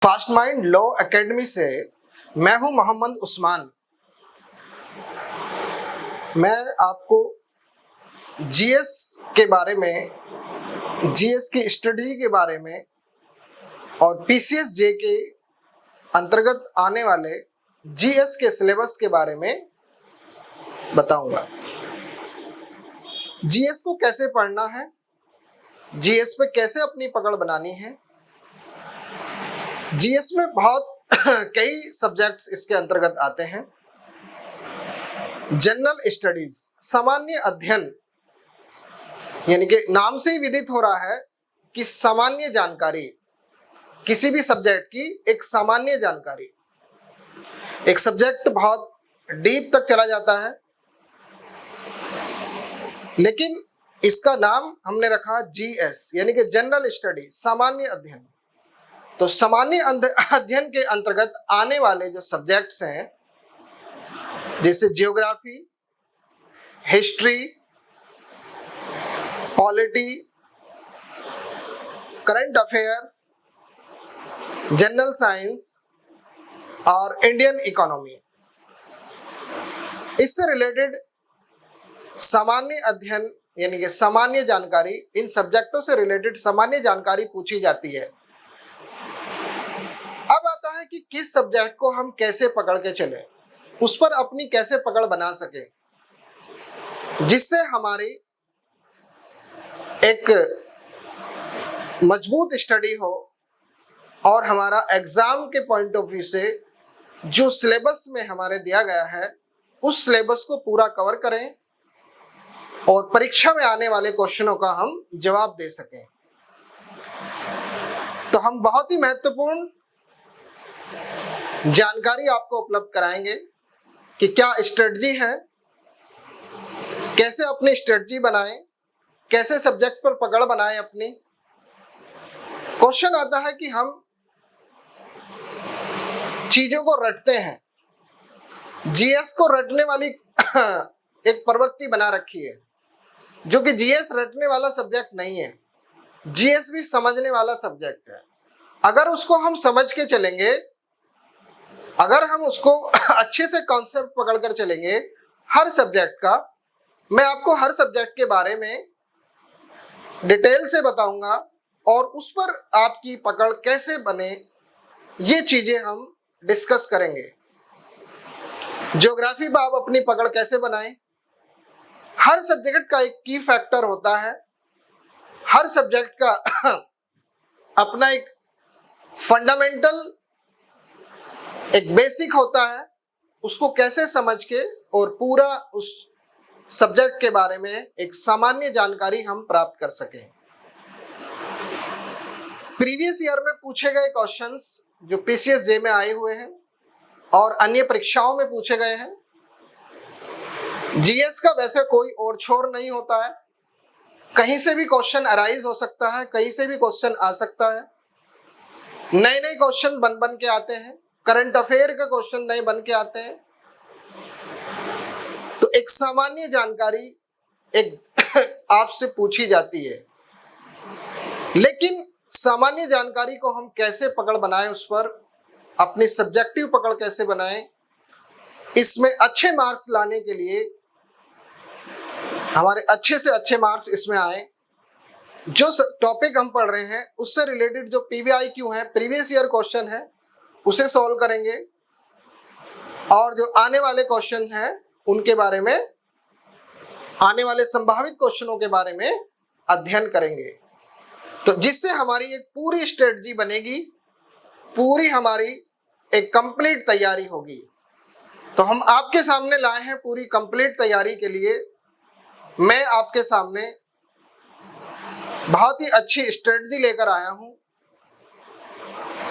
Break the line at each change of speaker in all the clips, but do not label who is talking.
Fast mind law academy से मैं हूं मोहम्मद उस्मान। मैं आपको जीएस के बारे में, जीएस की स्टडी के बारे में और पीसीएस जे के अंतर्गत आने वाले जीएस के सिलेबस के बारे में बताऊंगा। जीएस को कैसे पढ़ना है, जीएस पे कैसे अपनी पकड़ बनानी है। जीएस में बहुत कई सब्जेक्ट्स इसके अंतर्गत आते हैं। जनरल स्टडीज, सामान्य अध्ययन, यानी कि नाम से ही विदित हो रहा है कि सामान्य जानकारी, किसी भी सब्जेक्ट की एक सामान्य जानकारी। एक सब्जेक्ट बहुत डीप तक चला जाता है, लेकिन इसका नाम हमने रखा जीएस, यानी कि जनरल स्टडी, सामान्य अध्ययन। तो सामान्य अध्ययन के अंतर्गत आने वाले जो सब्जेक्ट्स हैं, जैसे geography, history, polity, current affair, general science और इंडियन इकोनॉमी, इससे रिलेटेड सामान्य अध्ययन यानी कि सामान्य जानकारी, इन सब्जेक्टों से रिलेटेड सामान्य जानकारी पूछी जाती है। अब आता है कि किस सब्जेक्ट को हम कैसे पकड़ के चलें, उस पर अपनी कैसे पकड़ बना सके, जिससे हमारी एक मजबूत स्टडी हो और हमारा एग्जाम के पॉइंट ऑफ व्यू से जो सिलेबस में हमारे दिया गया है उस सिलेबस को पूरा कवर करें और परीक्षा में आने वाले क्वेश्चनों का हम जवाब दे सकें। तो हम बहुत ही महत्वपूर्ण जानकारी आपको उपलब्ध कराएंगे कि क्या स्ट्रेटजी है, कैसे अपनी स्ट्रेटजी बनाएं, कैसे सब्जेक्ट पर पकड़ बनाएं अपनी। क्वेश्चन आता है कि हम चीजों को रटते हैं, जीएस को रटने वाली एक प्रवृत्ति बना रखी है, जो कि जीएस रटने वाला सब्जेक्ट नहीं है। जीएस भी समझने वाला सब्जेक्ट है। अगर उसको हम समझ के चलेंगे, अगर हम उसको अच्छे से कॉन्सेप्ट पकड़कर चलेंगे हर सब्जेक्ट का, मैं आपको हर सब्जेक्ट के बारे में डिटेल से बताऊंगा और उस पर आपकी पकड़ कैसे बने, ये चीजें हम डिस्कस करेंगे। ज्योग्राफी पर आप अपनी पकड़ कैसे बनाएं, हर सब्जेक्ट का एक की फैक्टर होता है, हर सब्जेक्ट का अपना एक फंडामेंटल, एक बेसिक होता है, उसको कैसे समझ के और पूरा उस सब्जेक्ट के बारे में एक सामान्य जानकारी हम प्राप्त कर सकें। प्रीवियस ईयर में पूछे गए क्वेश्चंस जो पीसीएस जे में आए हुए हैं और अन्य परीक्षाओं में पूछे गए हैं, जीएस का वैसे कोई और छोर नहीं होता है। कहीं से भी क्वेश्चन अराइज हो सकता है, कहीं से भी क्वेश्चन आ सकता है। नए नए क्वेश्चन बन के आते हैं, करंट अफेयर का क्वेश्चन नए बन के आते हैं। तो एक सामान्य जानकारी एक आपसे पूछी जाती है, लेकिन सामान्य जानकारी को हम कैसे पकड़ बनाएं, उस पर अपनी सब्जेक्टिव पकड़ कैसे बनाएं, इसमें अच्छे मार्क्स लाने के लिए, हमारे अच्छे से अच्छे मार्क्स इसमें आए, जो टॉपिक हम पढ़ रहे हैं उससे रिलेटेड जो पीवीआईक्यू है, प्रीवियस ईयर क्वेश्चन है, उसे सॉल्व करेंगे और जो आने वाले क्वेश्चन हैं उनके बारे में, आने वाले संभावित क्वेश्चनों के बारे में अध्ययन करेंगे। तो जिससे हमारी एक पूरी स्ट्रेटजी बनेगी, पूरी हमारी एक कंप्लीट तैयारी होगी। तो हम आपके सामने लाए हैं पूरी कंप्लीट तैयारी के लिए। मैं आपके सामने बहुत ही अच्छी स्ट्रेटजी लेकर आया हूं।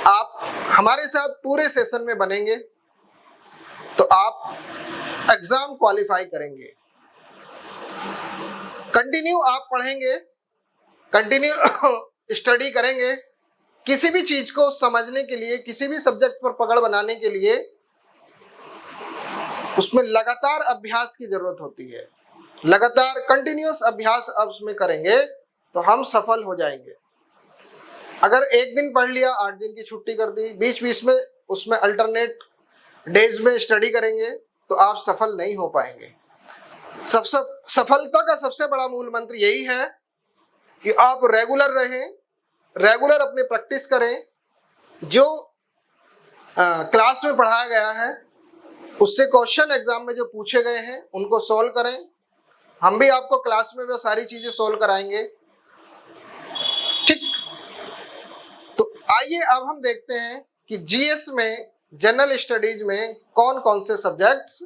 आप हमारे साथ पूरे सेशन में बनेंगे तो आप एग्जाम क्वालिफाई करेंगे। कंटिन्यू आप पढ़ेंगे, कंटिन्यू स्टडी करेंगे। किसी भी चीज को समझने के लिए, किसी भी सब्जेक्ट पर पकड़ बनाने के लिए उसमें लगातार अभ्यास की जरूरत होती है। लगातार कंटिन्यूअस अभ्यास आप उसमें करेंगे तो हम सफल हो जाएंगे। अगर एक दिन पढ़ लिया 8 दिन की छुट्टी कर दी, बीच बीच में उसमें अल्टरनेट डेज में स्टडी करेंगे तो आप सफल नहीं हो पाएंगे। सफलता का सबसे बड़ा मूल मंत्र यही है कि आप रेगुलर रहें, रेगुलर अपनी प्रैक्टिस करें, जो क्लास में पढ़ाया गया है उससे क्वेश्चन एग्जाम में जो पूछे गए हैं उनको सॉल्व करें। हम भी आपको क्लास में वो सारी चीजें सॉल्व कराएंगे, ठीक। तो आइए अब हम देखते हैं कि जीएस में, जनरल स्टडीज में कौन कौन से सब्जेक्ट्स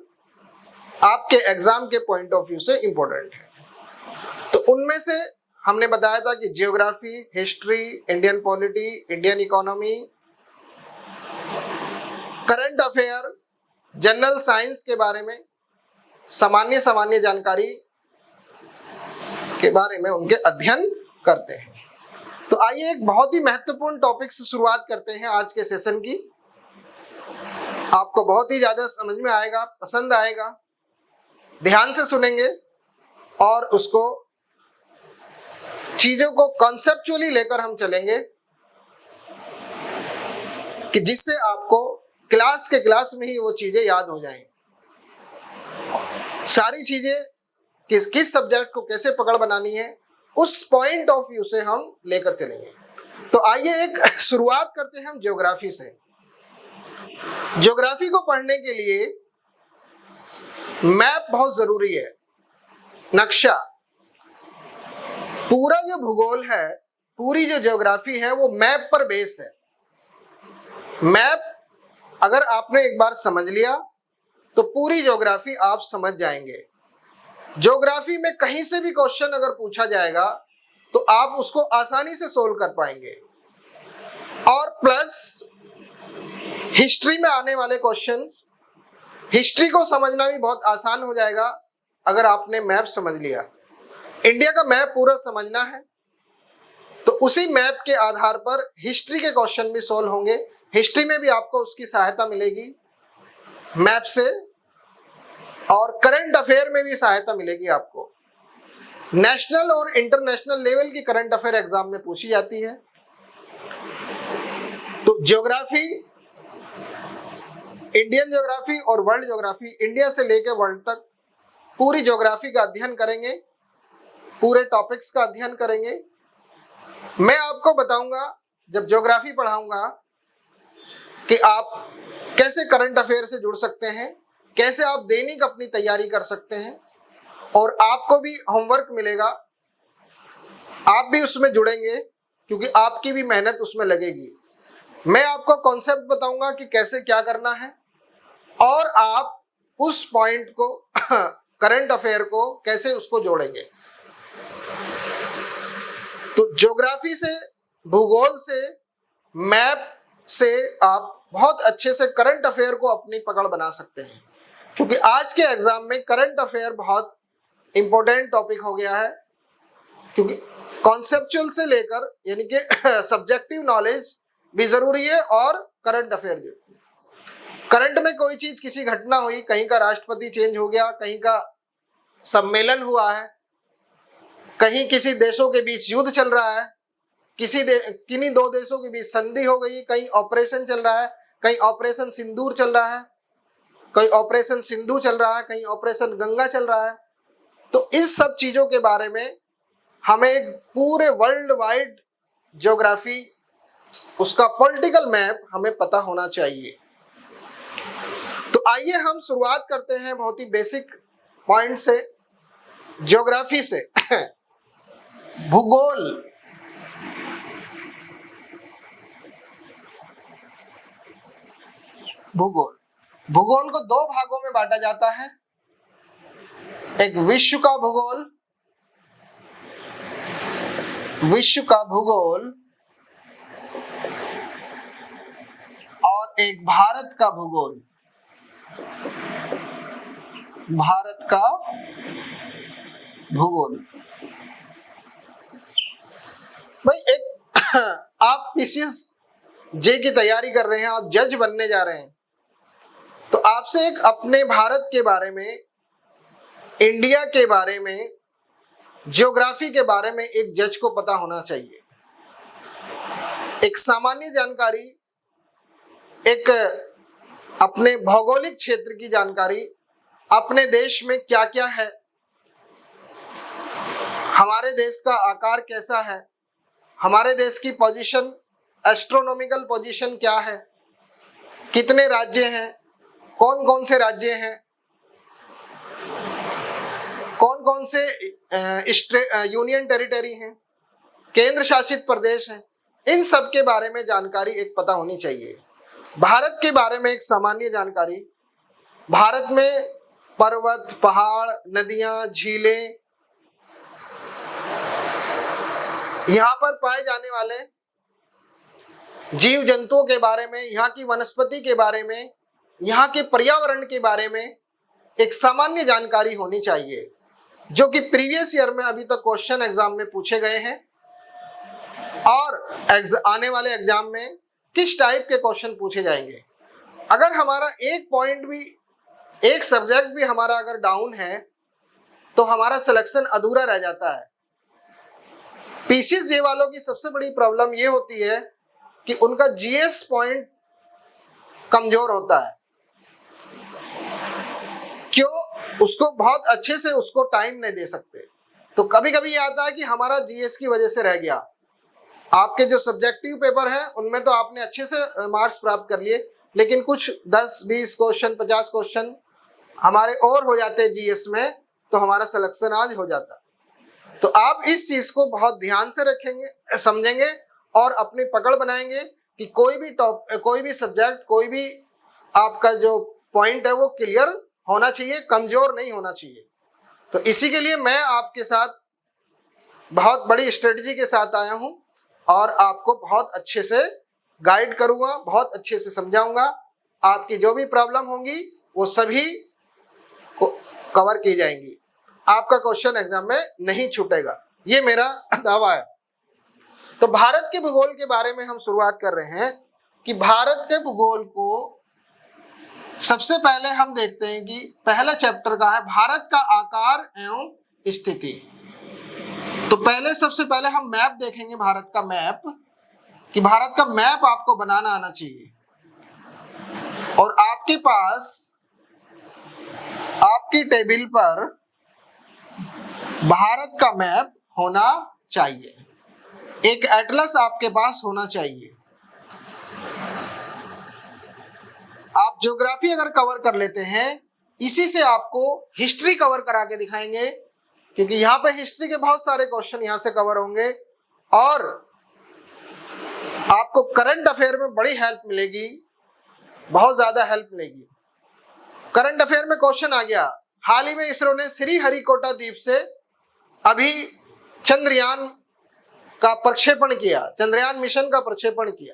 आपके एग्जाम के पॉइंट ऑफ व्यू से इंपॉर्टेंट है। तो उनमें से हमने बताया था कि geography, history, Indian polity, Indian economy, current affair, general science के बारे में, सामान्य जानकारी के बारे में उनके अध्ययन करते हैं। तो आइए एक बहुत ही महत्वपूर्ण टॉपिक से शुरुआत करते हैं आज के सेशन की। आपको बहुत ही ज्यादा समझ में आएगा, पसंद आएगा, ध्यान से सुनेंगे और उसको चीजों को कॉन्सेप्चुअली लेकर हम चलेंगे कि जिससे आपको क्लास में ही वो चीजें याद हो जाएं। सारी चीजें किस सब्जेक्ट को कैसे पकड़ बनानी है उस पॉइंट ऑफ व्यू से हम लेकर चलेंगे। तो आइए एक शुरुआत करते हैं हम ज्योग्राफी से। ज्योग्राफी को पढ़ने के लिए मैप बहुत जरूरी है, नक्शा। पूरा जो भूगोल है, पूरी जो ज्योग्राफी है वो मैप पर बेस है। मैप अगर आपने एक बार समझ लिया तो पूरी ज्योग्राफी आप समझ जाएंगे। ज्योग्राफी में कहीं से भी क्वेश्चन अगर पूछा जाएगा तो आप उसको आसानी से सोल्व कर पाएंगे। और प्लस हिस्ट्री में आने वाले क्वेश्चन, हिस्ट्री को समझना भी बहुत आसान हो जाएगा अगर आपने मैप समझ लिया। इंडिया का मैप पूरा समझना है तो उसी मैप के आधार पर हिस्ट्री के क्वेश्चन भी सोल्व होंगे। हिस्ट्री में भी आपको उसकी सहायता मिलेगी मैप से, और करंट अफेयर में भी सहायता मिलेगी आपको। नेशनल और इंटरनेशनल लेवल की करंट अफेयर एग्जाम में पूछी जाती है। तो ज्योग्राफी, इंडियन ज्योग्राफी और वर्ल्ड ज्योग्राफी, इंडिया से लेकर वर्ल्ड तक पूरी ज्योग्राफी का अध्ययन करेंगे, पूरे टॉपिक्स का अध्ययन करेंगे। मैं आपको बताऊंगा जब ज्योग्राफी पढ़ाऊंगा कि आप कैसे करंट अफेयर से जुड़ सकते हैं, कैसे आप दैनिक अपनी तैयारी कर सकते हैं, और आपको भी होमवर्क मिलेगा, आप भी उसमें जुड़ेंगे क्योंकि आपकी भी मेहनत उसमें लगेगी। मैं आपको कॉन्सेप्ट बताऊंगा कि कैसे क्या करना है और आप उस पॉइंट को करंट अफेयर को कैसे उसको जोड़ेंगे। तो ज्योग्राफी से, भूगोल से, मैप से आप बहुत अच्छे से करंट अफेयर को अपनी पकड़ बना सकते हैं, क्योंकि आज के एग्जाम में करंट अफेयर बहुत इंपॉर्टेंट टॉपिक हो गया है। क्योंकि कॉन्सेप्चुअल से लेकर यानी कि सब्जेक्टिव नॉलेज भी जरूरी है और करंट अफेयर भी। करंट में कोई चीज, किसी घटना हुई, कहीं का राष्ट्रपति चेंज हो गया, कहीं का सम्मेलन हुआ है, कहीं किसी देशों के बीच युद्ध चल रहा है, किन्हीं दो देशों के बीच संधि हो गई, कहीं ऑपरेशन चल रहा है, कहीं ऑपरेशन सिंदूर चल रहा है, कहीं ऑपरेशन सिंधु चल रहा है, कहीं ऑपरेशन गंगा चल रहा है। तो इस सब चीजों के बारे में हमें एक पूरे वर्ल्ड वाइड ज्योग्राफी, उसका पॉलिटिकल मैप हमें पता होना चाहिए। तो आइए हम शुरुआत करते हैं बहुत ही बेसिक पॉइंट से, ज्योग्राफी से। भूगोल, भूगोल को दो भागों में बांटा जाता है, एक विश्व का भूगोल, और एक भारत का भूगोल, भाई एक आप पीसीएस जे की तैयारी कर रहे हैं, आप जज बनने जा रहे हैं, तो आपसे एक अपने भारत के बारे में, इंडिया के बारे में, ज्योग्राफी के बारे में एक जज को पता होना चाहिए। एक सामान्य जानकारी, एक अपने भौगोलिक क्षेत्र की जानकारी, अपने देश में क्या क्या है, हमारे देश का आकार कैसा है, हमारे देश की पोजीशन, एस्ट्रोनॉमिकल पोजीशन क्या है, कितने राज्य हैं, कौन कौन से राज्य हैं, कौन कौन से यूनियन टेरिटरी हैं, केंद्र शासित प्रदेश हैं, इन सब के बारे में जानकारी एक पता होनी चाहिए। भारत के बारे में एक सामान्य जानकारी, भारत में पर्वत, पहाड़, नदियां, झीलें, यहाँ पर पाए जाने वाले जीव जंतुओं के बारे में, यहाँ की वनस्पति के बारे में, यहाँ के पर्यावरण के बारे में एक सामान्य जानकारी होनी चाहिए, जो कि प्रीवियस ईयर में अभी तक क्वेश्चन एग्जाम में पूछे गए हैं और आने वाले एग्जाम में किस टाइप के क्वेश्चन पूछे जाएंगे। अगर हमारा एक पॉइंट भी, एक सब्जेक्ट भी हमारा अगर डाउन है तो हमारा सिलेक्शन अधूरा रह जाता है। पीसीएस वालों की सबसे बड़ी प्रॉब्लम ये होती है कि उनका जीएस पॉइंट कमजोर होता है। क्यों? उसको बहुत अच्छे से उसको टाइम नहीं दे सकते। तो कभी कभी ये आता है कि हमारा जीएस की वजह से रह गया। आपके जो सब्जेक्टिव पेपर हैं उनमें तो आपने अच्छे से मार्क्स प्राप्त कर लिए, लेकिन कुछ 10-20 क्वेश्चन, 50 क्वेश्चन हमारे और हो जाते हैं जीएस में, तो हमारा सिलेक्शन आज हो जाता। तो आप इस चीज को बहुत ध्यान से रखेंगे, समझेंगे और अपनी पकड़ बनाएंगे कि कोई भी सब्जेक्ट, कोई भी आपका जो पॉइंट है वो क्लियर होना चाहिए, कमजोर नहीं होना चाहिए। तो इसी के लिए मैं आपके साथ बहुत बड़ी स्ट्रेटजी के साथ आया हूं और आपको बहुत अच्छे से गाइड करूंगा, बहुत अच्छे से समझाऊंगा। आपकी जो भी प्रॉब्लम होंगी वो सभी को कवर की जाएंगी। आपका क्वेश्चन एग्जाम में नहीं छूटेगा, ये मेरा दावा है। तो भारत के भूगोल के बारे में हम शुरुआत कर रहे हैं कि भारत के भूगोल को सबसे पहले हम देखते हैं कि पहला चैप्टर का है भारत का आकार एवं स्थिति। तो पहले सबसे पहले हम मैप देखेंगे, भारत का मैप, कि भारत का मैप आपको बनाना आना चाहिए और आपके पास आपकी टेबल पर भारत का मैप होना चाहिए, एक एटलस आपके पास होना चाहिए। आप ज्योग्राफी अगर कवर कर लेते हैं, इसी से आपको हिस्ट्री कवर करा के दिखाएंगे, क्योंकि यहाँ पे हिस्ट्री के बहुत सारे क्वेश्चन यहाँ से कवर होंगे और आपको करंट अफेयर में बड़ी हेल्प मिलेगी, बहुत ज्यादा हेल्प मिलेगी। करंट अफेयर में क्वेश्चन आ गया, हाल ही में इसरो ने श्रीहरिकोटा द्वीप से अभी चंद्रयान का प्रक्षेपण किया, चंद्रयान मिशन का प्रक्षेपण किया।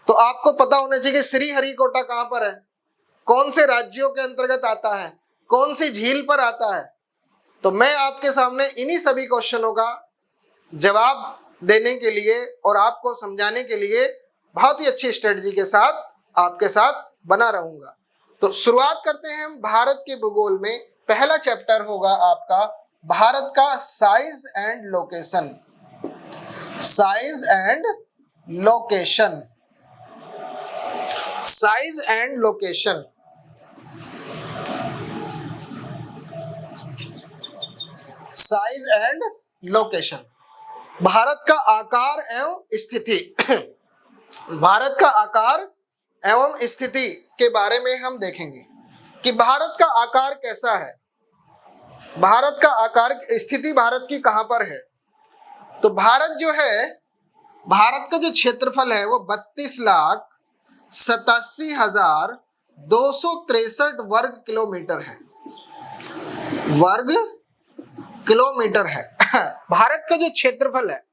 तो आपको पता होना चाहिए कि श्रीहरिकोटा कहां पर है, कौन से राज्यों के अंतर्गत आता है, कौन सी झील पर आता है। तो मैं आपके सामने इन्हीं सभी क्वेश्चनों का जवाब देने के लिए और आपको समझाने के लिए बहुत ही अच्छी स्ट्रेटजी के साथ आपके साथ बना रहूंगा। तो शुरुआत करते हैं हम भारत के भूगोल में। पहला चैप्टर होगा आपका भारत का size and location. Size and location, size and location. Size and location, Bharat का आकार एवं स्थिति। भारत का आकार एवं स्थिति के बारे में हम देखेंगे कि भारत का आकार कैसा है, भारत का आकार, स्थिति भारत की कहां पर है। तो भारत जो है, भारत का जो क्षेत्रफल है वो 32,87,263 वर्ग किलोमीटर है, वर्ग किलोमीटर है। भारत का जो क्षेत्रफल है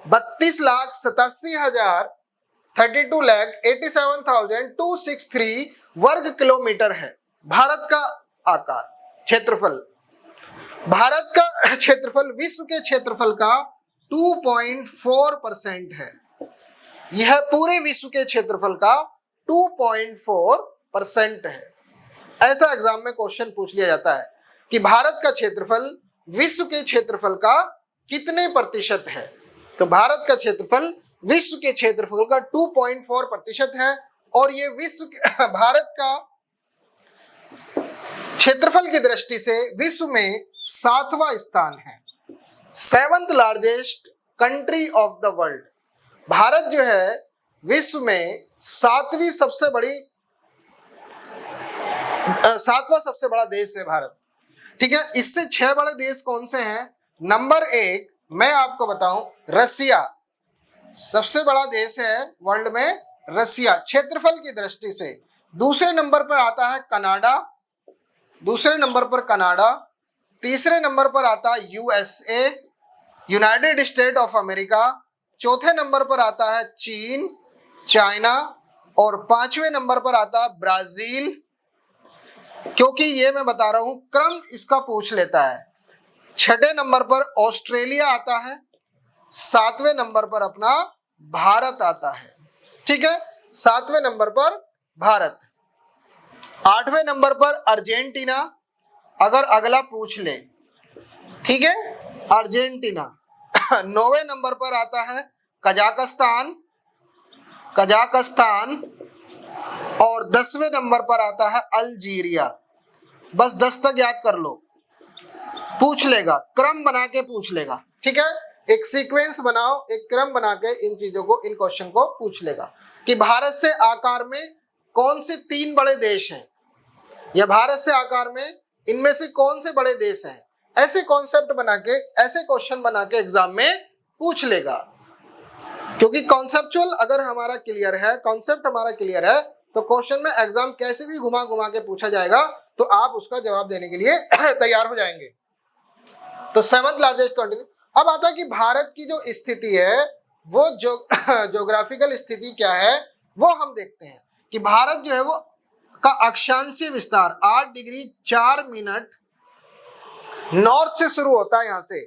32,87,263 वर्ग किलोमीटर है भारत का आकार, क्षेत्रफल। भारत का क्षेत्रफल विश्व के क्षेत्रफल का 2.4% है। यह पूरे विश्व के क्षेत्रफल का 2.4% है। ऐसा एग्जाम में क्वेश्चन पूछ लिया जाता है कि भारत का क्षेत्रफल विश्व के क्षेत्रफल का कितने प्रतिशत है। तो भारत का क्षेत्रफल विश्व के क्षेत्रफल का 2.4% है और ये विश्व भारत का क्षेत्रफल की दृष्टि से विश्व में 7वां स्थान है, 7th largest country of the world. Bharat जो है विश्व में 7वां सबसे बड़ा देश है भारत। ठीक है, इससे 6 बड़े देश कौन से हैं? नंबर 1 मैं आपको बताऊं, रसिया सबसे बड़ा देश है वर्ल्ड में, रसिया क्षेत्रफल की दृष्टि से। दूसरे नंबर पर आता है कनाडा, तीसरे नंबर पर आता है USA, United state of America. चौथे नंबर पर आता है चीन, चाइना, और 5वें नंबर पर आता है ब्राजील। क्योंकि ये मैं बता रहा हूं क्रम इसका पूछ लेता है। 6ठे नंबर पर ऑस्ट्रेलिया आता है, 7वें नंबर पर अपना भारत आता है। ठीक है, 7वें नंबर पर भारत, 8वें नंबर पर अर्जेंटीना, अगर अगला पूछ ले। ठीक है, अर्जेंटीना। 9वें नंबर पर आता है कजाकिस्तान, और 10वें नंबर पर आता है अल्जीरिया। बस 10 तक याद कर लो, पूछ लेगा, क्रम बना के पूछ लेगा। ठीक है, एक सीक्वेंस बनाओ, एक क्रम बना के इन चीजों को, इन क्वेश्चन को पूछ लेगा कि भारत से आकार में कौन से 3 बड़े देश हैं, या भारत से आकार में इनमें से कौन से बड़े देश हैं। ऐसे कॉन्सेप्ट बना के, ऐसे क्वेश्चन बना के एग्जाम में पूछ लेगा। क्योंकि कॉन्सेप्चुअल अगर हमारा क्लियर है, कॉन्सेप्ट हमारा क्लियर है, तो क्वेश्चन में एग्जाम कैसे भी घुमा घुमा के पूछा जाएगा तो आप उसका जवाब देने के लिए तैयार हो जाएंगे। तो 7th लार्जेस्ट कंट्री। अब आता है कि भारत की जो स्थिति है वो ज्योग्राफिकल स्थिति क्या है वो हम देखते हैं कि भारत जो है वो का अक्षांशीय विस्तार 8 डिग्री 4 मिनट नॉर्थ से शुरू होता है। यहां से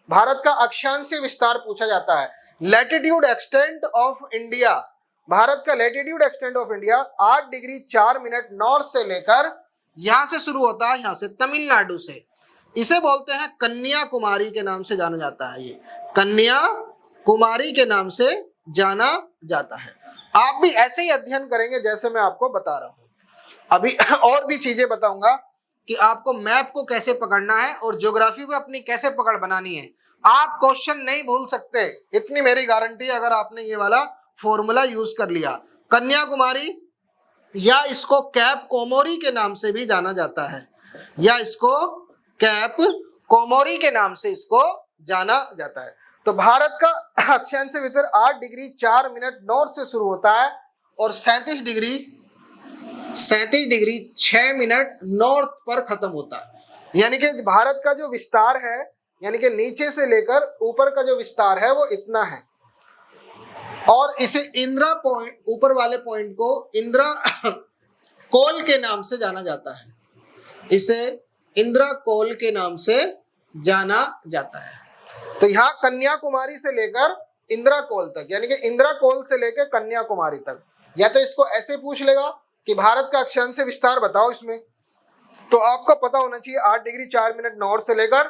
भारत का अक्षांशीय विस्तार पूछा जाता है। Latitude extent of India, Bharat का latitude extent of India 8 degree 4 minute north से लेकर यहां से शुरू होता है, यहां से तमिलनाडु से। इसे बोलते हैं कन्याकुमारी के नाम से जाना जाता है। ये कन्याकुमारी के नाम से जाना जाता है। आप भी ऐसे ही अध्ययन करेंगे जैसे मैं आपको बता रहा हूं। अभी और भी चीजें बताऊंगा कि आपको मैप को कैसे पकड़ना है और ज्योग्राफी में अपनी कैसे पकड़ बनानी है। आप क्वेश्चन नहीं भूल सकते, इतनी मेरी गारंटी है अगर आपने ये वाला फॉर्मूला यूज कर लिया। कन्याकुमारी, या इसको कैप कोमोरी के नाम से भी जाना जाता है, या इसको कैप कोमोरी के नाम से इसको जाना जाता है। तो भारत का अक्षांशीय विस्तार 8 डिग्री 4 मिनट नॉर्थ से शुरू होता है और 37 डिग्री 6 मिनट नॉर्थ पर खत्म होता है। यानी कि भारत का जो विस्तार है, यानी कि नीचे से लेकर ऊपर का जो विस्तार है वो इतना है। और इसे इंदिरा पॉइंट, ऊपर वाले पॉइंट को इंदिरा कोल के नाम से जाना जाता है। इसे इंदिरा कोल के नाम से जाना जाता है। तो यहाँ कन्याकुमारी से लेकर इंदिरा कोल तक, यानी कि इंदिरा कोल से लेकर कन्याकुमारी तक, या तो इसको ऐसे पूछ लेगा कि भारत का अक्षांशीय विस्तार बताओ इसमें, तो आपको पता होना चाहिए 8 डिग्री 4 मिनट नॉर्थ से लेकर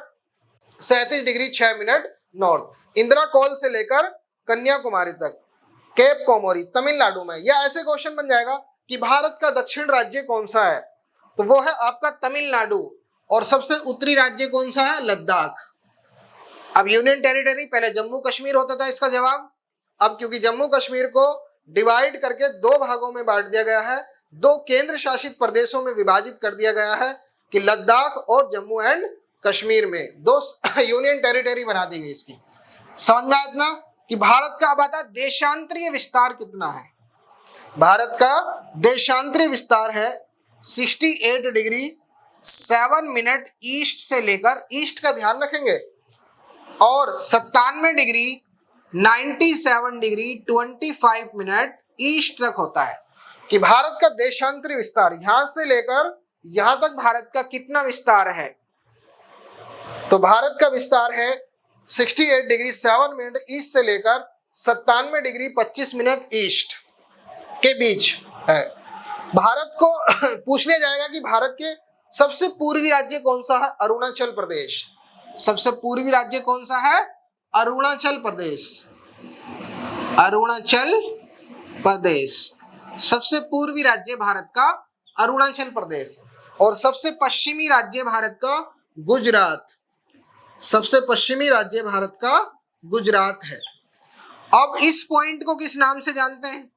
37 डिग्री 6 मिनट नॉर्थ, इंदिरा कोल से लेकर कन्याकुमारी तक, केप कोमोरी तमिलनाडु में। या ऐसे क्वेश्चन बन जाएगा कि भारत का दक्षिण राज्य कौन सा है, तो वो है आपका तमिलनाडु, और सबसे उत्तरी राज्य कौन सा है, लद्दाख। अब यूनियन टेरिटरी पहले जम्मू कश्मीर होता था इसका जवाब, अब क्योंकि जम्मू कश्मीर को डिवाइड करके 2 भागों में बांट दिया गया है, 2 केंद्र शासित प्रदेशों में विभाजित कर दिया गया है कि लद्दाख और जम्मू एंड कश्मीर में 2 यूनियन टेरिटरी बना दी गई। इसकी समझ में आया इतना कि भारत का अब आता देशांतरीय विस्तार कितना है। भारत का देशांतरीय विस्तार है 68 डिग्री 7 मिनट ईस्ट से लेकर, ईस्ट का ध्यान रखेंगे, और 97 डिग्री 97 डिग्री 25 मिनट ईस्ट तक होता है। कि भारत का देशांतरीय विस्तार यहां से लेकर यहां तक भारत का कितना विस्तार है, तो भारत का विस्तार है 68 डिग्री 7 मिनट ईस्ट से लेकर 97 डिग्री 25 मिनट ईस्ट के बीच है। भारत को पूछ लिया जाएगा कि भारत के सबसे पूर्वी राज्य कौन सा है, अरुणाचल प्रदेश। सबसे पूर्वी राज्य कौन सा है, अरुणाचल प्रदेश। अरुणाचल प्रदेश। सबसे पूर्वी राज्य भारत का अरुणाचल प्रदेश और सबसे पश्चिमी राज्य भारत का गुजरात। सबसे पश्चिमी राज्य भारत का गुजरात है। अब इस पॉइंट को किस नाम से जानते हैं?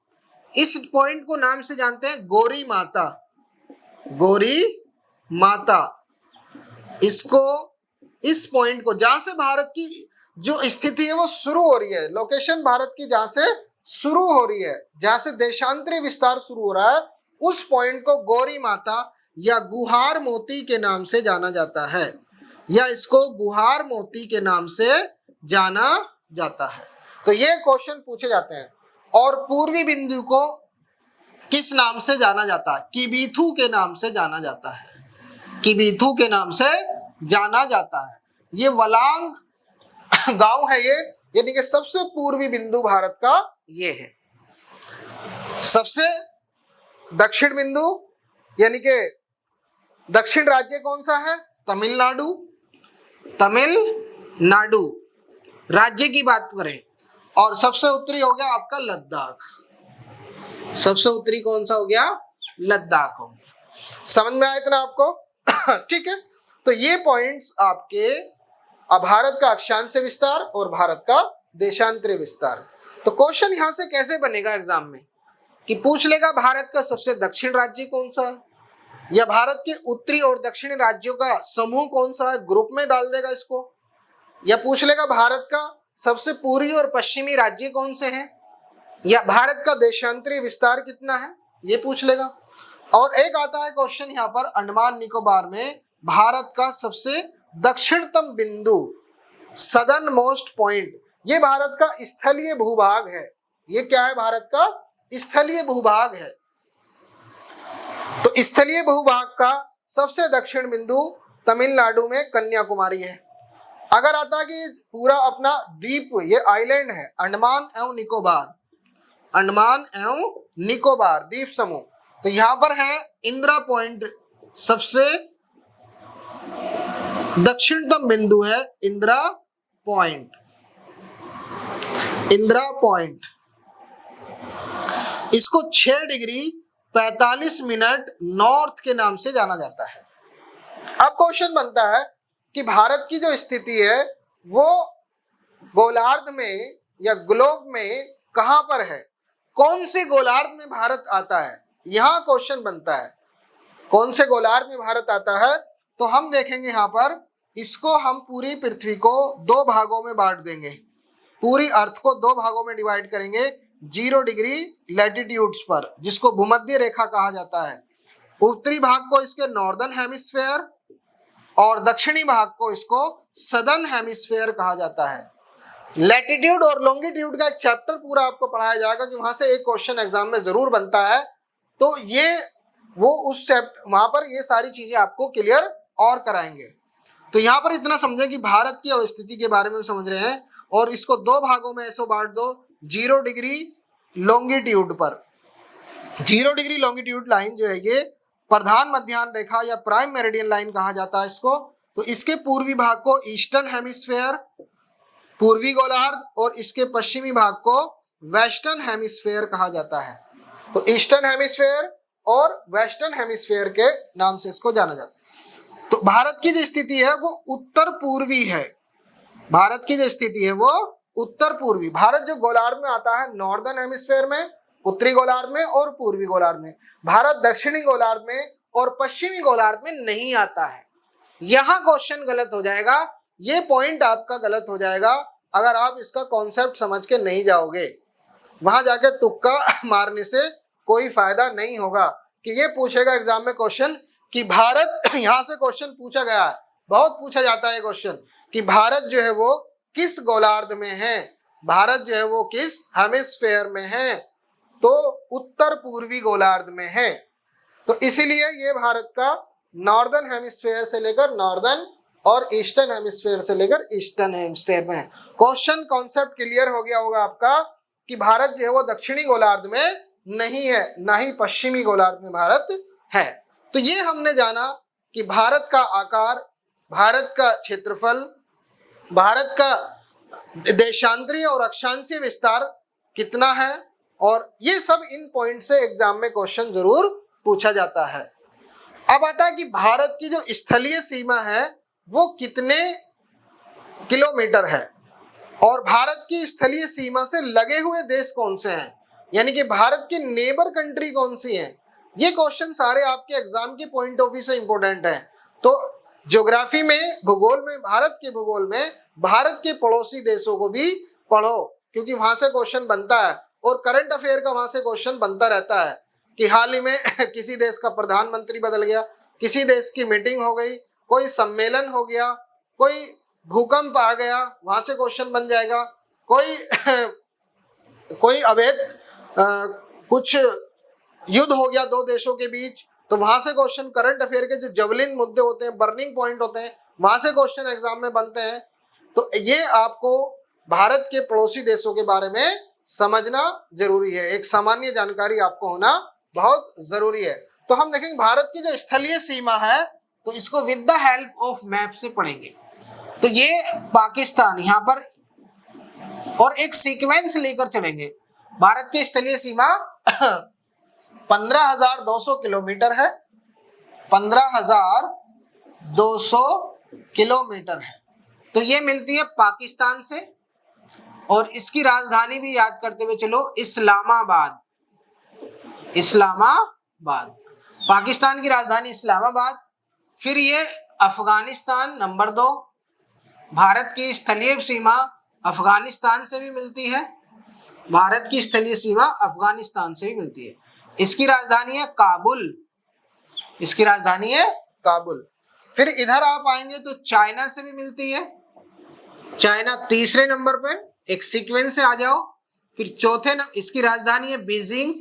इस पॉइंट को नाम से जानते हैं गौरी माता। गौरी माता। इसको, इस पॉइंट को, जहां से भारत की जो स्थिति है वो शुरू हो रही है, लोकेशन भारत की जहां से शुरू हो रही है, जहां से देशांतरी विस्तार शुरू हो रहा है, उस पॉइंट को गौरी माता या गुहार मोती के नाम से जाना जाता है, या इसको गुहार मोती के नाम से जाना जाता है। तो ये क्वेश्चन पूछे जाते हैं। और पूर्वी बिंदु को किस नाम से जाना जाता है? किबिथु के नाम से जाना जाता है। किबिथु के नाम से जाना जाता है। ये वलांग गांव है ये, यानी कि सबसे पूर्वी बिंदु भारत का ये है। सबसे दक्षिण बिंदु यानी कि दक्षिण राज्य कौन सा है? तमिलनाडु। तमिलनाडु राज्य की बात करें। और सबसे उत्तरी हो गया आपका लद्दाख। सबसे उत्तरी कौन सा हो गया? लद्दाख हो गया। समझ में आया इतना आपको? ठीक है। तो ये पॉइंट्स आपके भारत का अक्षांश विस्तार और भारत का देशांतरीय विस्तार। तो क्वेश्चन यहां से कैसे बनेगा एग्जाम में कि पूछ लेगा भारत का सबसे दक्षिण राज्य कौन सा है, या भारत के उत्तरी और दक्षिणी राज्यों का समूह कौन सा है, ग्रुप में डाल देगा इसको, या पूछ लेगा भारत का सबसे पूर्वी और पश्चिमी राज्य कौन से हैं, या भारत का देशांतरीय विस्तार कितना है, ये पूछ लेगा। और एक आता है क्वेश्चन यहाँ पर अंडमान निकोबार में भारत का सबसे दक्षिणतम बिंदु, सदर्न मोस्ट पॉइंट। ये भारत का स्थलीय भूभाग है। ये क्या है? भारत का स्थलीय भूभाग है। तो स्थलीय भूभाग का सबसे दक्षिण बिंदु तमिलनाडु में कन्याकुमारी है। अगर आता कि पूरा अपना द्वीप, ये आइलैंड है अंडमान एवं निकोबार, अंडमान एवं निकोबार द्वीप समूह, तो यहां पर है इंदिरा पॉइंट, सबसे दक्षिणतम बिंदु है इंदिरा पॉइंट। इंदिरा पॉइंट, इसको 6 डिग्री 45 मिनट नॉर्थ के नाम से जाना जाता है। अब क्वेश्चन बनता है कि भारत की जो स्थिति है वो गोलार्ध में या ग्लोब में कहां पर है, कौन से गोलार्ध में भारत आता है, यहां क्वेश्चन बनता है। कौन से गोलार्ध में भारत आता है? तो हम देखेंगे यहां पर, इसको हम पूरी पृथ्वी को 2 भागों में बांट देंगे, पूरी अर्थ को 2 भागों में डिवाइड करेंगे 0 डिग्री लैटिट्यूड्स पर, जिसको भूमध्य रेखा कहा जाता है। उत्तरी भाग को इसके नॉर्दर्न हेमिस्फेयर और दक्षिणी भाग को इसको सदर्न हेमिस्फेयर कहा जाता है। लैटिट्यूड और लॉन्गिट्यूड का एक चैप्टर पूरा आपको पढ़ाया जाएगा कि वहां से एक क्वेश्चन एग्जाम में जरूर बनता है। तो ये वो उस चैप्टर, वहां पर ये सारी चीजें आपको क्लियर और कराएंगे। तो यहाँ पर इतना समझे कि भारत की अवस्थिति के बारे में समझ रहे हैं, और इसको 2 भागों में ऐसे बांट दो 0 डिग्री लॉन्गिट्यूड पर। 0 डिग्री लॉन्गिट्यूड लाइन जो है ये प्रधान मध्याह्न रेखा या प्राइम मेरिडियन लाइन कहा जाता है इसको। तो इसके पूर्वी भाग को ईस्टर्न हेमिस्फेयर, पूर्वी गोलार्ध, और इसके पश्चिमी भाग को वेस्टर्न हेमिस्फेयर कहा जाता है। तो ईस्टर्न हेमिस्फेयर और वेस्टर्न हेमिस्फेयर के नाम से इसको जाना जाता है। तो भारत की जो स्थिति है वो उत्तर पूर्वी है। भारत की जो स्थिति है वो उत्तर पूर्वी। भारत जो गोलार्ध में आता है नॉर्दर्न हेमिस्फेयर में, उत्तरी गोलार्ध में और पूर्वी गोलार्ध में। भारत दक्षिणी गोलार्ध में और पश्चिमी गोलार्ध में नहीं आता है। यहां क्वेश्चन गलत हो जाएगा, ये पॉइंट आपका गलत हो जाएगा अगर आप इसका कॉन्सेप्ट समझ के नहीं जाओगे। वहां जाके तुक्का मारने से कोई फायदा नहीं होगा। कि ये पूछेगा एग्जाम में क्वेश्चन कि भारत, यहां से क्वेश्चन पूछा गया है, बहुत पूछा जाता है क्वेश्चन कि भारत जो है वो किस गोलार्ध में है, भारत जो है वो किस हेमिस्फेयर में है, तो उत्तर पूर्वी गोलार्ध में है। तो इसीलिए ये भारत का नॉर्दर्न हेमिस्फेयर से लेकर नॉर्दर्न और ईस्टर्न हेमिस्फेयर से लेकर ईस्टर्न हेमिस्फेयर में है। क्वेश्चन कॉन्सेप्ट क्लियर हो गया होगा आपका कि भारत जो है वो दक्षिणी गोलार्ध में नहीं है, ना ही पश्चिमी गोलार्ध में भारत है। तो ये हमने जाना कि भारत का आकार, भारत का क्षेत्रफल, भारत का देशांतरीय और अक्षांशीय विस्तार कितना है, और ये सब इन पॉइंट से एग्जाम में क्वेश्चन जरूर पूछा जाता है। अब आता है कि भारत की जो स्थलीय सीमा है वो कितने किलोमीटर है, और भारत की स्थलीय सीमा से लगे हुए देश कौन से हैं, यानी कि भारत की नेबर कंट्री कौन सी है। ये क्वेश्चन सारे आपके एग्जाम के पॉइंट ऑफ व्यू से इंपॉर्टेंट है। तो ज्योग्राफी में, भूगोल में, भारत के भूगोल में भारत के पड़ोसी देशों को भी पढ़ो, क्योंकि वहां से क्वेश्चन बनता है, और करंट अफेयर का वहां से क्वेश्चन बनता रहता है कि हाल ही में किसी देश का प्रधानमंत्री बदल गया, किसी देश की मीटिंग हो गई, कोई सम्मेलन हो गया, कोई भूकंप आ गया, वहां से क्वेश्चन बन जाएगा, कोई अवैध कुछ युद्ध हो गया दो देशों के बीच, तो वहां से क्वेश्चन, करंट अफेयर के जो जवलिन मुद्दे होते हैं, बर्निंग पॉइंट होते हैं, वहां से क्वेश्चन एग्जाम में बनते हैं। तो ये आपको भारत के पड़ोसी देशों के बारे में समझना जरूरी है, एक सामान्य जानकारी आपको होना बहुत जरूरी है। तो हम देखेंगे भारत की जो स्थलीय सीमा है, तो इसको with the help of map से पढ़ेंगे। तो ये पाकिस्तान यहाँ पर, और एक सीक्वेंस लेकर चलेंगे। भारत की स्थलीय सीमा 15,200 किलोमीटर है, 15,200 किलोमीटर है। तो ये मिलती है पाकिस्तान से, और इसकी राजधानी भी याद करते हुए चलो, इस्लामाबाद। इस्लामाबाद, पाकिस्तान की राजधानी इस्लामाबाद। फिर ये अफगानिस्तान नंबर 2, भारत की स्थलीय सीमा अफगानिस्तान से भी मिलती है, भारत की स्थलीय सीमा अफगानिस्तान से भी मिलती है। इसकी राजधानी है काबुल, इसकी राजधानी है काबुल। फिर इधर आप आएंगे तो चाइना से भी मिलती है, चाइना तीसरे नंबर पर, एक सीक्वेंस से आ जाओ। फिर चौथे इसकी राजधानी है बीजिंग।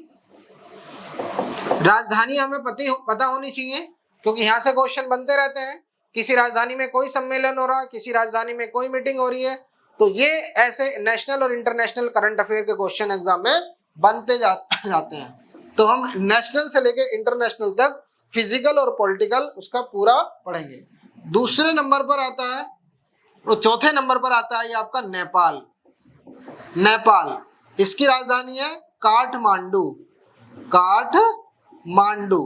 राजधानी हमें पता होनी चाहिए, क्योंकि यहाँ से क्वेश्चन बनते रहते हैं। किसी राजधानी में कोई सम्मेलन हो रहा है, किसी राजधानी में कोई मीटिंग हो रही है, तो ये ऐसे नेशनल और इंटरनेशनल करंट अफेयर के क्वेश्चन एग्जाम में बनते जाते हैं। तो हम नेशनल से लेके इंटरनेशनल तक फिजिकल और पॉलिटिकल उसका पूरा पढ़ेंगे। दूसरे नंबर पर आता है, तो चौथे नंबर पर आता है ये आपका नेपाल। नेपाल, इसकी राजधानी है काठमांडू। काठमांडू,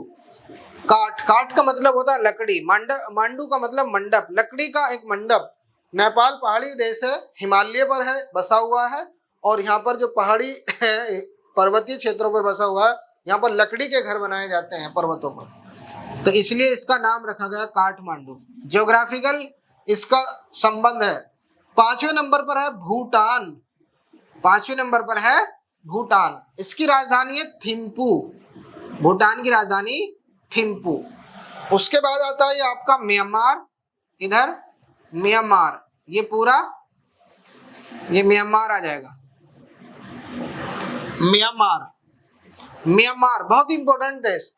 काठ का मतलब होता है लकड़ी, मांडू का मतलब मंडप, लकड़ी का एक मंडप। नेपाल पहाड़ी देश है, हिमालय पर है, बसा हुआ है, और यहाँ पर जो पहाड़ी है, पर्वतीय क्षेत्रों पर बसा हुआ है, यहाँ पर लकड़ी के घर बनाए जाते हैं पर्वतों पर, तो इसलिए इसका नाम रखा गया काठमांडू। ज्योग्राफिकल इसका संबंध है। पांचवें नंबर पर है भूटान, पांचवें नंबर पर है भूटान। इसकी राजधानी है थिम्पू, भूटान की राजधानी थिम्पू। उसके बाद आता है ये आपका म्यांमार, इधर म्यांमार, ये पूरा ये म्यांमार आ जाएगा। म्यांमार, म्यांमार बहुत इंपॉर्टेंट देश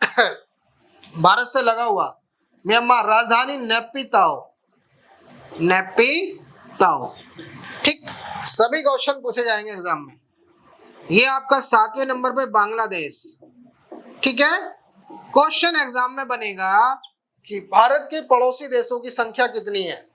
भारत से लगा हुआ। म्यांमार, राजधानी नेपिताओ, नेपिताओ। ठीक, सभी क्वेश्चन पूछे जाएंगे एग्जाम में। ये आपका 7वें नंबर पे बांग्लादेश। ठीक है, क्वेश्चन एग्जाम में बनेगा कि भारत के पड़ोसी देशों की संख्या कितनी है,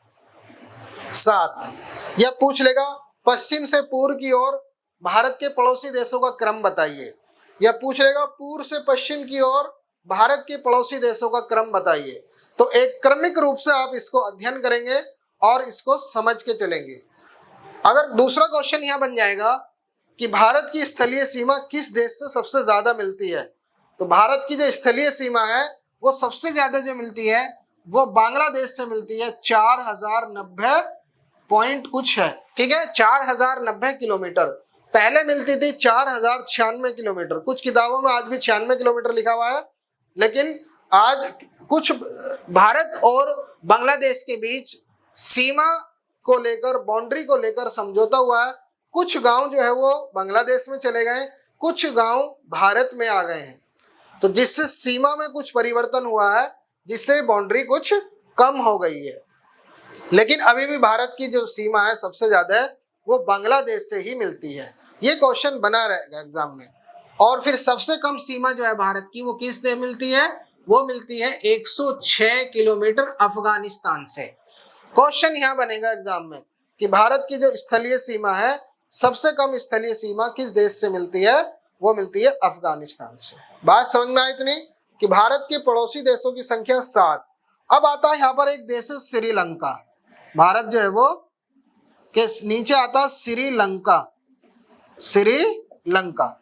7। यह पूछ लेगा पश्चिम से पूर्व की ओर भारत के पड़ोसी देशों का क्रम बताइए। यह पूछ लेगा पूर्व से पश्चिम की ओर भारत के पड़ोसी देशों का क्रम बताइए। तो एक क्रमिक रूप से आप इसको अध्ययन करेंगे और इसको समझ के चलेंगे। अगर दूसरा क्वेश्चन यहाँ बन जाएगा कि भारत की स्थलीय सीमा किस देश से सबसे ज्यादा मिलती है, तो भारत की जो स्थलीय सीमा है वो सबसे ज्यादा जो मिलती है वो बांग्लादेश से मिलती है। 4090 पॉइंट कुछ है, ठीक है, 4090 किलोमीटर। पहले मिलती थी 4096 किलोमीटर। कुछ किताबों में आज भी 96 किलोमीटर लिखा हुआ है, लेकिन आज कुछ भारत और बांग्लादेश के बीच सीमा को लेकर, बाउंड्री को लेकर समझौता हुआ है। कुछ गांव जो है वो बांग्लादेश में चले गए, कुछ गांव भारत में आ गए हैं, तो जिससे सीमा में कुछ परिवर्तन हुआ है, जिससे बाउंड्री कुछ कम हो गई है। लेकिन अभी भी भारत की जो सीमा है सबसे ज्यादा वो बांग्लादेश से ही मिलती है। ये क्वेश्चन बना रहेगा एग्जाम में। और फिर सबसे कम सीमा जो है भारत की वो किस से मिलती है, वो मिलती है 106 किलोमीटर अफगानिस्तान से। क्वेश्चन यहाँ बनेगा एग्जाम में कि भारत की जो स्थलीय सीमा है सबसे कम स्थलीय सीमा किस देश से मिलती है? वो मिलती है अफगानिस्तान से। बात समझ में आई इतनी कि भारत के पड़ोसी देशों की संख्या 7। अब आता है यहाँ पर एक देश है श्रीलंका। भारत जो है वो के नीचे आता है श्रीलंका। श्रीलंका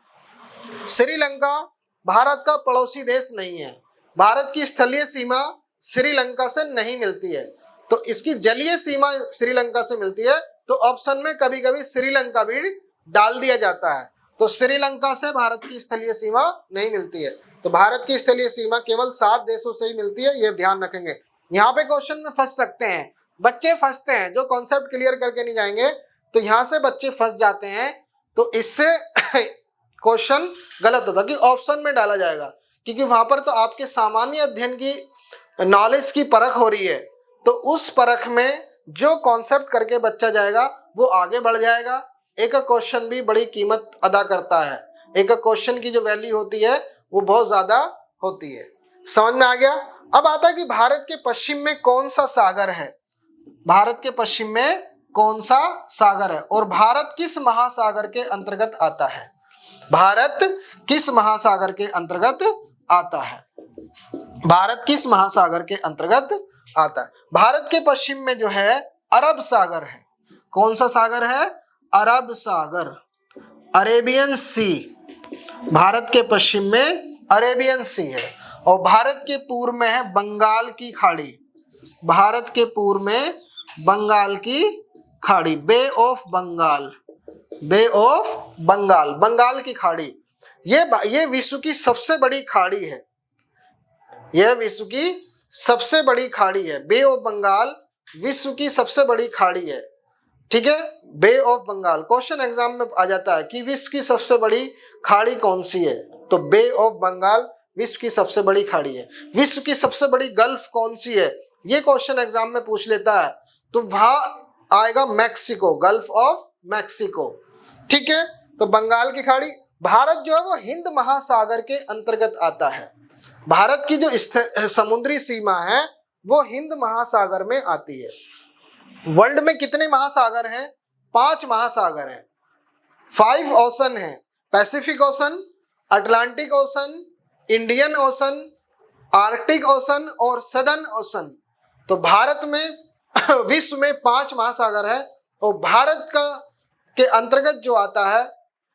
श्रीलंका भारत का पड़ोसी देश नहीं है। भारत की स्थलीय सीमा श्रीलंका से नहीं मिलती है, तो इसकी जलीय सीमा श्रीलंका से मिलती है। तो ऑप्शन में कभी कभी श्रीलंका भी डाल दिया जाता है। तो श्रीलंका से भारत की स्थलीय सीमा नहीं मिलती है। तो भारत की स्थलीय सीमा केवल 7 देशों से ही मिलती है, ये ध्यान रखेंगे। यहाँ पे क्वेश्चन में फंस सकते हैं, बच्चे फंसते हैं जो कॉन्सेप्ट क्लियर करके नहीं जाएंगे, तो यहाँ से बच्चे फंस जाते हैं। तो इससे क्वेश्चन गलत होता कि ऑप्शन में डाला जाएगा, क्योंकि वहां पर तो आपके सामान्य अध्ययन की नॉलेज की परख हो रही है। तो उस परख में जो कॉन्सेप्ट करके बच्चा जाएगा वो आगे बढ़ जाएगा। एक क्वेश्चन भी बड़ी कीमत अदा करता है, एक क्वेश्चन की जो वैल्यू होती है वो बहुत ज्यादा होती है। समझ में आ गया? अब आता है कि भारत के पश्चिम में कौन सा सागर है? भारत के पश्चिम में कौन सा सागर है और भारत किस महासागर के अंतर्गत आता है? भारत किस महासागर के अंतर्गत आता है? भारत किस महासागर के अंतर्गत आता है? भारत के पश्चिम में जो है अरब सागर है। कौन सा सागर है? अरब सागर, अरेबियन सी। भारत के पश्चिम में अरेबियन सी है और भारत के पूर्व में है बंगाल की खाड़ी। भारत के पूर्व में बंगाल की खाड़ी, bay of Bengal, bay of Bengal, Bengal की खाड़ी। ये विश्व की सबसे बड़ी खाड़ी है, यह विश्व की सबसे बड़ी खाड़ी है। बे ऑफ बंगाल विश्व की सबसे बड़ी खाड़ी है। ठीक है, बे ऑफ बंगाल क्वेश्चन एग्जाम में आ जाता है कि विश्व की सबसे बड़ी खाड़ी कौन सी है? तो बे ऑफ बंगाल विश्व की सबसे बड़ी खाड़ी है। विश्व की सबसे बड़ी गल्फ कौन सी है? ये क्वेश्चन एग्जाम में पूछ लेता है, तो वहां आएगा मैक्सिको, गल्फ ऑफ मैक्सिको। ठीक है, तो बंगाल की खाड़ी। भारत जो है वो हिंद महासागर के अंतर्गत आता है। भारत की जो समुद्री सीमा है वो हिंद महासागर में आती है। वर्ल्ड में कितने महासागर हैं? 5 महासागर हैं, 5 ओशन हैं। Pacific ocean, Atlantic ocean, Indian ocean, Arctic ocean और सदर्न ओशन। तो भारत में विश्व में 5 महासागर है और भारत का के अंतर्गत जो आता है,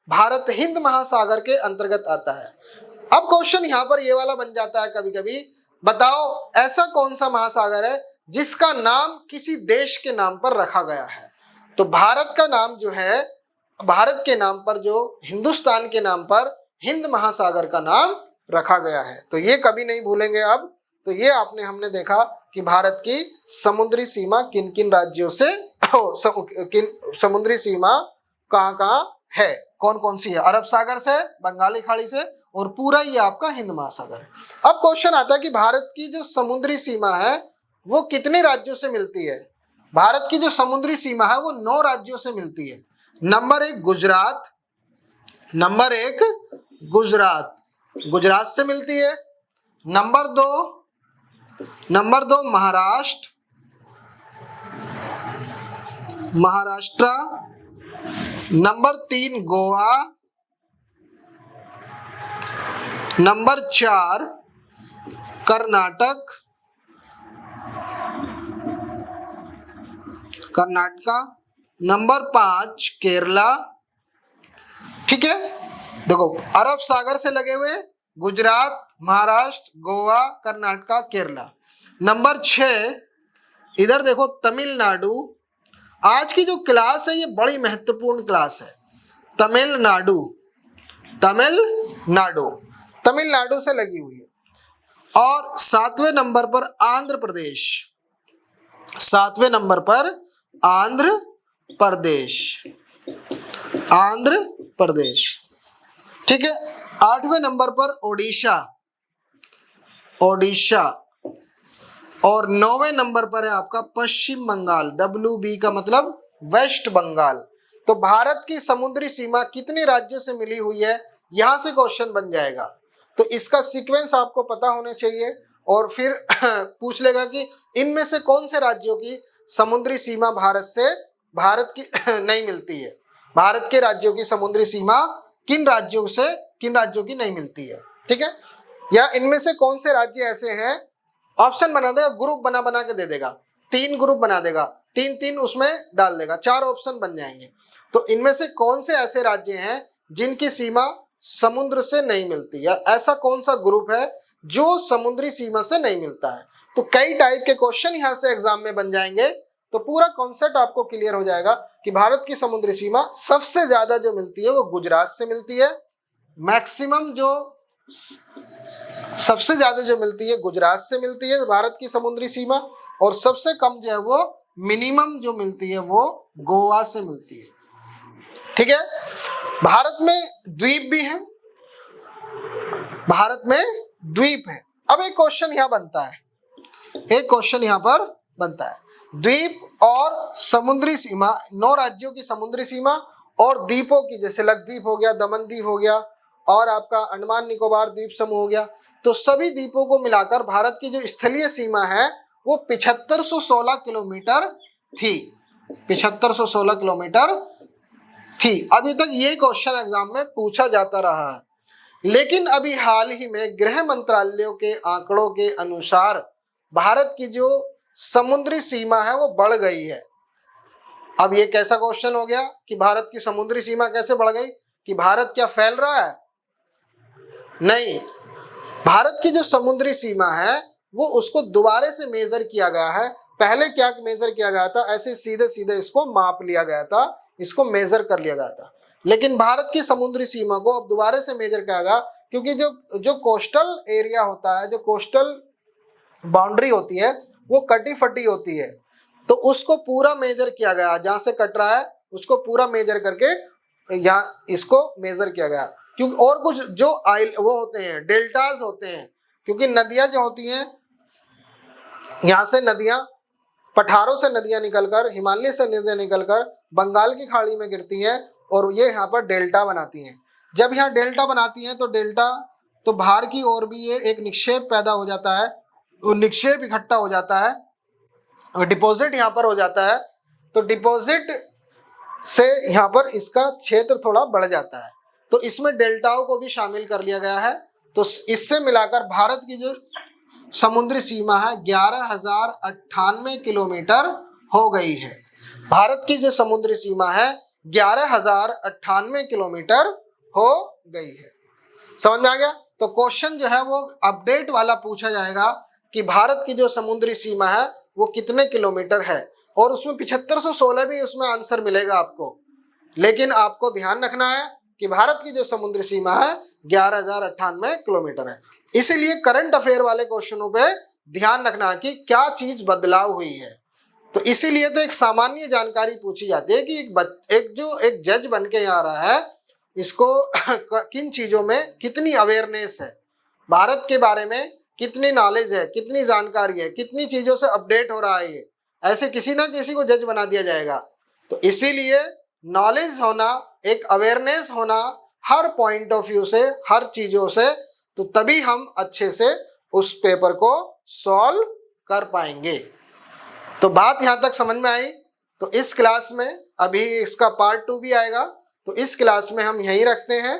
भारत हिंद महासागर के अंतर्गत आता है। अब क्वेश्चन यहाँ पर ये वाला बन जाता है कभी कभी, बताओ ऐसा कौन सा महासागर है जिसका नाम किसी देश के नाम पर रखा गया है? तो भारत का नाम जो है, भारत के नाम पर, जो हिंदुस्तान के नाम पर हिंद महासागर का नाम रखा गया है। तो ये कभी नहीं भूलेंगे। अब तो ये हमने देखा कि भारत की समुद्री सीमा किन किन राज्यों से समुद्री सीमा कहाँ कहाँ है, कौन कौन सी है? अरब सागर से, बंगाली खाड़ी से और पूरा ये आपका हिंद महासागर है। अब क्वेश्चन आता है कि भारत की जो समुद्री सीमा है वो कितने राज्यों से मिलती है? भारत की जो समुद्री सीमा है वो 9 राज्यों से मिलती है। नंबर 1 गुजरात, नंबर 1 गुजरात, गुजरात से मिलती है। Number 2 Maharashtra, Maharashtra. Number 3 Goa. Number 4 Karnataka, Karnataka. Number 5 Kerala. ठीक है, देखो अरब सागर से लगे हुए गुजरात, महाराष्ट्र, गोवा, कर्नाटका, केरला। नंबर 6 इधर देखो तमिलनाडु। आज की जो क्लास है ये बड़ी महत्वपूर्ण क्लास है। तमिलनाडु, तमिलनाडु, तमिलनाडु से लगी हुई है। और 7वें नंबर पर आंध्र प्रदेश, 7वें नंबर पर आंध्र प्रदेश, आंध्र प्रदेश। ठीक है, 8वें नंबर पर ओडिशा, ओडिशा। और 9वें नंबर पर है आपका पश्चिम बंगाल, WB का मतलब वेस्ट बंगाल। तो भारत की समुद्री सीमा कितने राज्यों से मिली हुई है, यहां से क्वेश्चन बन जाएगा। तो इसका सीक्वेंस आपको पता होने चाहिए और फिर पूछ लेगा कि इनमें से कौन से राज्यों की समुद्री सीमा भारत की नहीं मिलती है। भारत के राज्यों की समुद्री सीमा किन राज्यों की नहीं मिलती है, ठीक है। या इनमें से कौन से राज्य ऐसे हैं, ऑप्शन बना देगा, ग्रुप बना बना के दे देगा, 3 ग्रुप बना देगा, 3-3 उसमें डाल देगा, 4 ऑप्शन बन जाएंगे। तो इनमें से कौन से ऐसे राज्य हैं जिनकी सीमा समुद्र से नहीं मिलती, या ऐसा कौन सा ग्रुप है जो समुद्री सीमा से नहीं मिलता है। तो कई टाइप के क्वेश्चन यहाँ से एग्जाम में बन जाएंगे। तो पूरा कॉन्सेप्ट आपको क्लियर हो जाएगा कि भारत की समुद्री सीमा सबसे ज्यादा जो मिलती है वो गुजरात से मिलती है, मैक्सिमम जो सबसे ज्यादा जो मिलती है गुजरात से मिलती है भारत की समुद्री सीमा, और सबसे कम जो है वो मिनिमम जो मिलती है वो गोवा से मिलती है, ठीक है। भारत में द्वीप भी हैं, भारत में द्वीप है। अब एक क्वेश्चन यहाँ बनता है, एक क्वेश्चन यहाँ पर बनता है, द्वीप और समुद्री सीमा, 9 राज्यों की समुद्री सीमा और द्वीपों की, जैसे लक्षद्वीप हो गया, दमन द्वीप हो गया, और आपका अंडमान निकोबार द्वीप समूह हो गया, तो सभी द्वीपों को मिलाकर भारत की जो स्थलीय सीमा है वो 7516 किलोमीटर थी, 7516 किलोमीटर थी। अभी तक ये क्वेश्चन एग्जाम में पूछा जाता रहा है, लेकिन अभी हाल ही में गृह मंत्रालयों के आंकड़ों के अनुसार भारत की जो समुद्री सीमा है वो बढ़ गई है। अब ये कैसा क्वेश्चन हो गया कि भारत की समुद्री सीमा कैसे बढ़ गई, कि भारत क्या फैल रहा है? नहीं, भारत की जो समुद्री सीमा है वो उसको दोबारा से मेजर किया गया है। पहले क्या मेजर किया गया था, ऐसे सीधे सीधे इसको माप लिया गया था, इसको मेजर कर लिया गया था। लेकिन भारत की समुद्री सीमा को अब दोबारा से मेजर किया गया, क्योंकि जो कोस्टल एरिया होता है, जो कोस्टल बाउंड्री होती है वो कटी फटी होती है, तो उसको पूरा मेजर किया गया, जहां से कट रहा है उसको पूरा मेजर करके यहाँ इसको मेजर किया गया। क्योंकि और कुछ जो वो होते हैं डेल्टाज होते हैं, क्योंकि नदियां जो होती हैं, यहाँ से नदियां, पठारों से नदियां निकलकर, हिमालय से नदियां निकलकर बंगाल की खाड़ी में गिरती हैं और ये यहाँ पर डेल्टा बनाती हैं। जब यहाँ डेल्टा बनाती हैं तो डेल्टा, तो बाहर की ओर भी ये एक निक्षेप पैदा हो जाता है, वो निक्षेप इकट्ठा हो जाता है और डिपॉजिट यहाँ पर हो जाता है। तो डिपॉजिट से यहाँ पर इसका क्षेत्र थोड़ा बढ़ जाता है, तो इसमें डेल्टाओं को भी शामिल कर लिया गया है। तो इससे मिलाकर भारत की जो समुद्री सीमा है 11,098 किलोमीटर हो गई है। भारत की जो समुद्री सीमा है 11,098 किलोमीटर हो गई है। समझ में आ गया? तो क्वेश्चन जो है वो अपडेट वाला पूछा जाएगा कि भारत की जो समुद्री सीमा है वो कितने किलोमीटर है, और उसमें 7516 भी उसमें आंसर मिलेगा आपको। लेकिन आपको ध्यान रखना है कि भारत की जो समुद्री सीमा है 11,098 किलोमीटर है। इसीलिए करंट अफेयर वाले क्वेश्चनों पे ध्यान रखना कि क्या चीज बदलाव हुई है। तो इसीलिए तो एक सामान्य जानकारी पूछी जाती है कि एक जज बन के यहाँ आ रहा है, इसको किन चीजों में कितनी अवेयरनेस है, भारत के बारे में कितनी नॉलेज है, कितनी जानकारी है, कितनी चीजों से अपडेट हो रहा है ये, ऐसे किसी ना किसी को जज बना दिया जाएगा। तो इसीलिए नॉलेज होना, एक अवेयरनेस होना हर पॉइंट ऑफ व्यू से, हर चीजों से, तो तभी हम अच्छे से उस पेपर को सॉल्व कर पाएंगे। तो बात यहाँ तक समझ में आई? तो इस क्लास में अभी इसका पार्ट 2 भी आएगा, तो इस क्लास में हम यहीं रखते हैं।